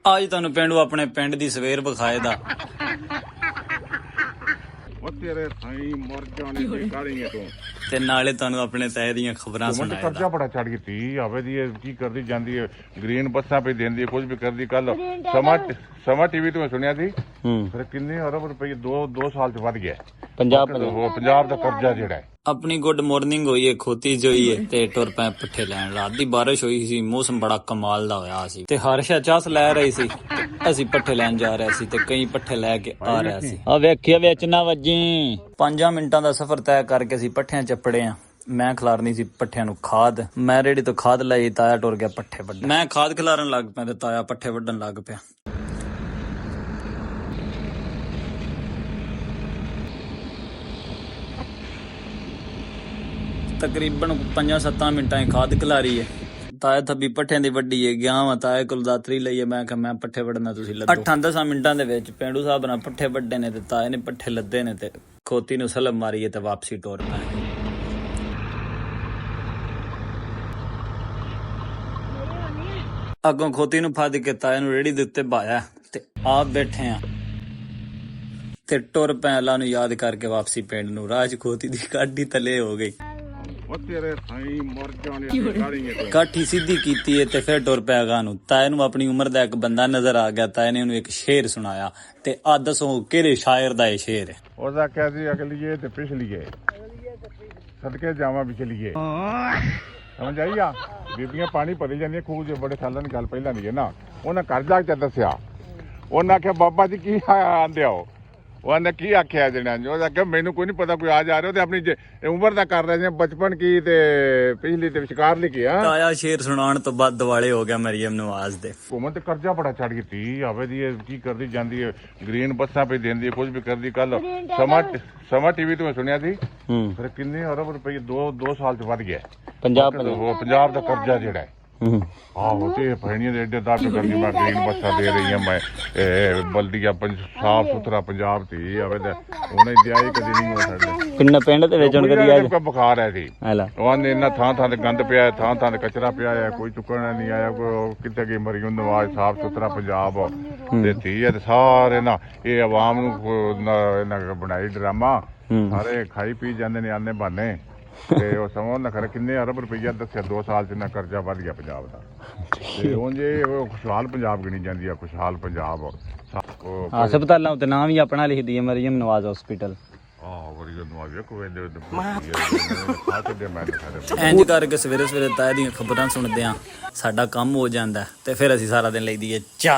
ਅੱਜ ਤੁਹਾਨੂੰ ਪਿੰਡੂ ਆਪਣੇ ਪਿੰਡ ਦੀ ਸਵੇਰ ਵਿਖਾਏ ਦਾ ਤੇਰੇ ਸਾਈ ਮਰ ਜਾਣੇ ਦੀ ਕਾੜੀਆਂ ਤੋਂ ਤੇ ਨਾਲੇ ਤੁਹਾਨੂੰ ਆਪਣੇ ਤਹਿ ਦੀਆਂ ਖਬਰਾਂ ਸੁਣਾਏ ਕਰਜ਼ਾ ਬੜਾ ਚੜ ਗਈ ਤੀ ਆਵੇ ਦੀ ਇਹ ਕੀ ਕਰਦੀ ਜਾਂਦੀ ਹੈ ਗ੍ਰੀਨ ਬੱਸਾਂ ਪੇ ਦਿੰਦੀ ਹੈ ਕੁਝ ਵੀ ਕਰਦੀ ਕੱਲ ਸਮਾਂ ਟੀਵੀ ਤੋਂ ਮੈਂ ਸੁਣਿਆ ਸੀ ਫਿਰ ਕਿੰਨੇ ਅਰਬ ਰੁਪਏ 2 ਸਾਲ ਚ ਵੱਧ ਗਿਆ ਪੰਜਾਬ ਦਾ ਕਰਜ਼ਾ ਜਿਹੜਾ ਹੈ। ਆਪਣੀ ਗੁੱਡ ਮਾਰਨਿੰਗ ਹੋਈ ਹੈ ਖੋਤੀ ਜੋਈ ਹੈ ਤੇ ਟੁਰ ਪਏ ਪੱਠੇ ਲੈਣ। ਰਾਤ ਦੀ ਬਾਰਿਸ਼ ਹੋਈ ਸੀ, ਮੌਸਮ ਬੜਾ ਕਮਾਲ ਦਾ ਹੋਇਆ ਸੀ ਤੇ ਹਰਸ਼ਾ ਚਾਸ ਲੈ ਰਹੀ ਸੀ। ਅਸੀਂ ਪੱਠੇ ਲੈਣ ਜਾ ਰਹੇ ਸੀ ਤੇ ਕਈ ਪੱਠੇ ਲੈ ਕੇ ਆ ਰਿਹਾ ਸੀ। ਆ ਵੇਖਿਆ ਵਿੱਚ ਨਾ ਵੱਜੀ 5 ਮਿੰਟਾਂ ਦਾ ਸਫ਼ਰ ਤੈਅ ਕਰਕੇ ਅਸੀਂ ਪੱਠਿਆਂ ਚੱਪੜੇ ਆ। ਮੈਂ ਖਿਲਾਰਨੀ ਸੀ ਪੱਠਿਆਂ ਨੂੰ ਖਾਦ। ਮੈਂ ਰੇੜੀ ਤੋਂ ਖਾਦ ਲਈ, ਤਾਇਆ ਟੁਰ ਗਿਆ ਪੱਠੇ ਵੱਢਣ। ਮੈਂ ਖਾਦ ਖਿਲਾਰਨ ਲੱਗ ਪਿਆ ਤੇ ਤਾਇਆ ਪੱਠੇ ਵੱਢਣ ਲੱਗ ਪਿਆ। ਤਕਰੀਬਨ 5-7 ਮਿੰਟਾਂ ਖਾਦ ਖਿਲਾਰੀ ਹੈ। ਤਾਇਆ ਥੱਬੀ ਪੱਠਿਆਂ ਦੀ ਵੱਡੀ ਹੈ। ਗਿਆ ਵਾ ਤਾਇਆ ਕੋਲ ਦਾਤਰੀ ਲਈ ਹੈ। ਮੈਂ ਕਿਹਾ ਮੈਂ ਪੱਠੇ ਵੱਢਣਾ, ਤੁਸੀਂ ਲੱਦੋ। 8-10 ਮਿੰਟਾਂ ਦੇ ਵਿੱਚ ਪੇਂਡੂ ਸਾਹਿਬ ਨਾਲ ਪੱਠੇ ਵੱਢੇ ਨੇ ਤੇ ਤਾਏ ਨੇ ਪੱਠੇ ਲੱਦੇ ਨੇ ਤੇ ਖੋਤੀ ਨੂੰ ਸਲਮ ਮਾਰੀ ਹੈ ਤੇ ਵਾਪਸੀ ਟੁਰ ਪਏ। ਅੱਗੋਂ ਖੋਤੀ ਨੂੰ ਫੜ ਕੇ ਤਾਏ ਨੂੰ ਰੇੜੀ ਦੇ ਉੱਤੇ ਬਾਇਆ ਤੇ ਆਪ ਬੈਠੇ ਆ ਤੇ ਟੁਰ ਪਏ। ਅੱਲਾ ਨੂੰ ਯਾਦ ਕਰਕੇ ਵਾਪਸੀ ਪਿੰਡ ਨੂੰ। ਰਾਜ ਖੋਤੀ ਦੀ ਕਾਢੀ ਤਲੇ ਹੋ ਗਈ। ਤੇਰੇ ਸਾਈ ਮਰ ਜਾਣੇ ਦੀ ਕਾੜੀਆਂ ਤੋਂ ਕਾਠੀ ਸਿੱਧੀ ਕੀਤੀ ਹੈ ਤੇ ਫਿਰ ਟੁਰ ਪਿਆ ਗਾ ਨੂੰ। ਤਾਏ ਨੂੰ ਆਪਣੀ ਉਮਰ ਦਾ ਇੱਕ ਬੰਦਾ ਨਜ਼ਰ ਆ ਗਿਆ। ਤਾਏ ਨੇ ਉਹਨੂੰ ਇੱਕ ਸ਼ੇਰ ਸੁਣਾਇਆ ਤੇ ਆ ਦੱਸੋ ਕਿਹੜੇ ਸ਼ਾਇਰ ਦਾ ਇਹ ਸ਼ੇਰ ਹੈ। ਉਹਦਾ ਕਹਿ ਸੀ ਅਗਲੀਏ ਤੇ ਪਿਛਲੀਏ ਸਦਕੇ ਜਾਵਾਂ ਪਿਛਲੀਏ। ਸਮਝ ਆਈ ਆ। ਬੀਬੀਆਂ ਪਾਣੀ ਭਰੀ ਜਾਂਦੀਆਂ ਖੂਹ 'ਚ। ਬੜੇ ਸਾਲਾਂ ਦੀ ਗੱਲ ਪਹਿਲਾਂ ਦੀ ਹੈ ਨਾ। ਉਹਨਾਂ ਘਰ ਜਾ ਕੇ ਦੱਸਿਆ। ਉਹਨਾਂ ਆਖਿਆ ਬਾਬਾ ਜੀ ਕੀ ਆਂਦੇ ਹੋ। ਉਹਨੇ ਕੀ ਆਖਿਆ ਜਣਾ ਉਹ ਆਖਿਆ ਮੈਨੂੰ ਕੋਈ ਨਹੀਂ ਪਤਾ, ਕੋਈ ਆ ਜਾ ਰਿਹਾ ਤੇ ਆਪਣੀ ਉਮਰ ਦਾ ਕਰ ਰਹੇ ਸੀ, ਬਚਪਨ ਕੀ ਤੇ ਪਿਛਲੀ ਤੇ ਵਿਚਕਾਰ ਲਿਖਿਆ। ਤਾਇਆ ਸ਼ੇਰ ਸੁਣਾਉਣ ਤੋਂ ਬਾਅਦ ਦਿਵਾਲੇ ਹੋ ਗਿਆ ਮਰੀਮ ਨਵਾਜ਼ ਦੇ। ਹੁਕੂਮਤ ਤੇ ਕਰਜ਼ਾ ਬੜਾ ਚੜ ਗਈ ਤੀ ਆਵੇ ਦੀ ਇਹ ਕੀ ਕਰਦੀ ਜਾਂਦੀ ਹੈ ਗ੍ਰੀਨ ਬੱਸਾਂ ਪੇ ਦਿੰਦੀ ਹੈ ਕੁਝ ਵੀ ਕਰਦੀ। ਕੱਲ ਸਮਾਂ ਟੀਵੀ ਤੋਂ ਮੈਂ ਸੁਣਿਆ ਸੀ ਫਿਰ ਕਿੰਨੇ ਅਰਬ ਰੁਪਏ 2 ਸਾਲ ਚ ਵੱਧ ਗਿਆ ਪੰਜਾਬ ਦਾ ਕਰਜ਼ਾ ਜਿਹੜਾ ਹੈ। ਆਹੋ ਤੇ ਭੈਣੀਆਂ ਦੇ ਏਡੇ ਦਾਅਵੇ ਕਰਦੀ ਮੈਂ ਗ੍ਰੀਨ ਬੱਸਾਂ ਦੇ ਰਹੀ ਹਾਂ, ਮੈਂ ਬਲਦੀਆ ਸਾਫ ਸੁਥਰਾ ਪੰਜਾਬ ਤੇ ਆਵੇ ਤੇ ਉਹਨੇ ਦਿਆਈ ਕਦੀ ਨਹੀਂ ਹੋ ਸਕਦਾ। ਪਿੰਡ ਦੇ ਵਿੱਚ ਹੁਣ ਕਦੀ ਆ ਬੁਖਾਰ ਹੈ ਸੀ। ਉਹਨੇ ਇਹਨਾਂ ਥਾਂ ਥਾਂ ਤੇ ਗੰਦ ਪਿਆ, ਥਾਂ ਥਾਂ ਤੇ ਕਚਰਾ ਪਿਆ ਹੈ, ਕੋਈ ਚੁੱਕਣ ਨਹੀਂ ਆਇਆ। ਕੋਈ ਕਿੱਥੇ ਗਈ ਮਰੀਮ ਨਵਾਜ਼ ਸਾਫ ਸੁਥਰਾ ਪੰਜਾਬ ਤੇ ਧੀ ਹੈ ਤੇ ਸਾਰੇ ਨਾ ਇਹ ਆਵਾਮ ਨੂੰ ਇਹਨਾਂ ਬਣਾਈ ਡਰਾਮਾ। ਸਾਰੇ ਖਾਈ ਪੀ ਜਾਂਦੇ ਨੇ ਆਨੇ ਬਹਾਨੇ ਤੇ ਉਹ ਸਮਾਂ ਨਾ ਖਰੇ ਕਿੰਨੇ ਅਰਬ ਰੁਪਈਆ ਦੱਸਿਆ 2 ਸਾਲ ਚ ਨਾ ਕਰਜ਼ਾ ਵੱਧ ਗਿਆ ਪੰਜਾਬ ਦਾ। ਤੇ ਉਂਝ ਇਹ ਖੁਸ਼ਹਾਲ ਪੰਜਾਬ ਗਿਣੀ ਜਾਂਦੀ ਆ। ਖੁਸ਼ਹਾਲ ਪੰਜਾਬ ਹਸਪਤਾਲਾਂ ਉੱਤੇ ਨਾਮ ਵੀ ਆਪਣਾ ਲਿਖਦੀ ਹੈ ਮਰੀਮ ਨਵਾਜ਼ ਹਸਪੀਟਲ। ਇੰਜ ਕਰਕੇ ਸਵੇਰੇ ਸਵੇਰੇ ਤਾਏ ਦੀਆਂ ਖਬਰਾਂ ਸੁਣਦੇ ਆ। ਸਾਡਾ ਕੰਮ ਹੋ ਜਾਂਦਾ ਤੇ ਫਿਰ ਅਸੀਂ ਸਾਰਾ ਦਿਨ ਲਈਦੀ ਹੈ ਚਾਹ।